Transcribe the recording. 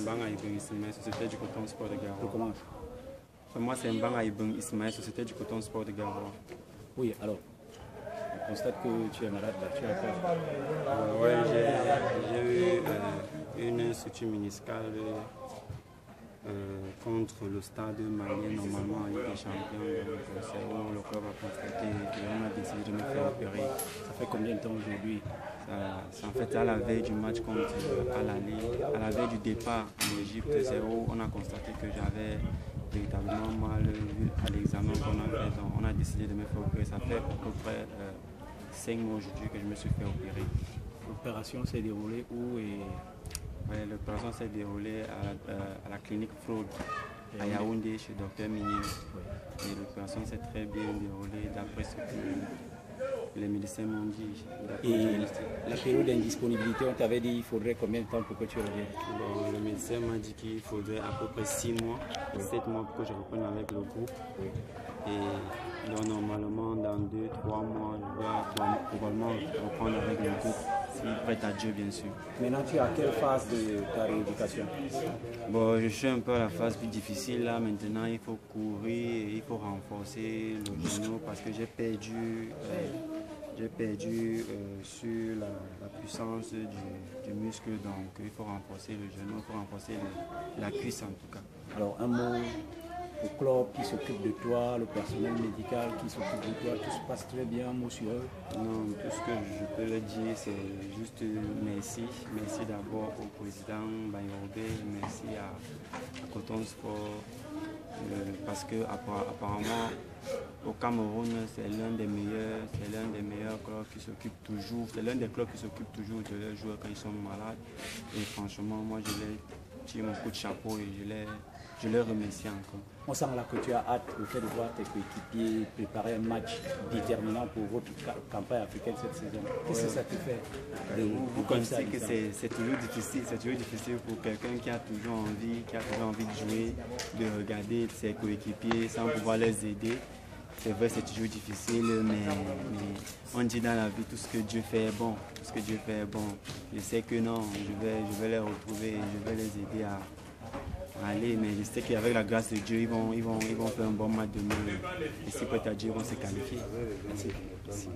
Mbanga Ibn Ismaël, Société du Coton Sport de Garoua. Je commence. Moi, c'est Mbanga Ibn Ismaël, Société du Coton Sport de Garoua. Oui, alors, on constate que tu es malade là, tu as quoi? Oui, j'ai eu une structure méniscale contre le stade malien, normalement en Ligue des Champions. C'est où le club a constaté et on a décidé de me faire opérer. Ça fait combien de temps aujourd'hui? En fait, à la veille du match contre Al-Ali, à la veille du départ en Égypte, c'est où on a constaté que j'avais véritablement mal à l'examen qu'on a fait. Donc on a décidé de me faire opérer. Ça fait à peu près 5 mois aujourd'hui que je me suis fait opérer. L'opération s'est déroulée où et... Ouais, l'opération s'est déroulée à la clinique Freud, à Yaoundé, chez Dr Migné. Et l'opération s'est très bien déroulée d'après ce que les médecins m'ont dit. Et la période d'indisponibilité, on t'avait dit il faudrait combien de temps pour que tu reviennes? Bon, le médecin m'a dit qu'il faudrait à peu près 6 mois, 7 mois pour que je reprenne avec le groupe. Et donc normalement dans 2-3 mois, je dois probablement reprendre avec le groupe. Si prête à Dieu, bien sûr. Maintenant, tu es à quelle phase de ta rééducation? Bon, je suis un peu à la phase plus difficile là. Maintenant, il faut courir, il faut renforcer le genou parce que j'ai perdu sur la puissance du muscle. Donc, il faut renforcer le genou, il faut renforcer la cuisse en tout cas. Alors, un mot au club qui s'occupe de toi, le personnel médical qui s'occupe de toi, tout se passe très bien, un mot sur eux? Non, tout ce que je peux le dire, c'est juste merci. Merci d'abord au président Bayrobé, merci à Coton Sport, parce que apparemment au Cameroun, c'est l'un des meilleurs clubs qui s'occupe toujours, c'est l'un des clubs qui s'occupe toujours de leurs joueurs quand ils sont malades. Et franchement, moi je leur tire mon coup de chapeau et je les remercie encore. On sent là que tu as hâte au fait de voir tes coéquipiers préparer un match déterminant pour votre campagne africaine cette saison. Qu'est-ce que ça te fait? Vous connaissez que c'est toujours difficile pour quelqu'un qui a toujours envie de jouer, de regarder ses coéquipiers sans pouvoir les aider. C'est vrai, c'est toujours difficile, mais on dit dans la vie tout ce que Dieu fait est bon. Tout ce que Dieu fait est bon. Je sais que non, je vais les retrouver et je vais les aider à aller, mais je sais qu'avec la grâce de Dieu, ils vont faire un bon match demain. Et si peut-être Dieu, ils vont se qualifier. Merci.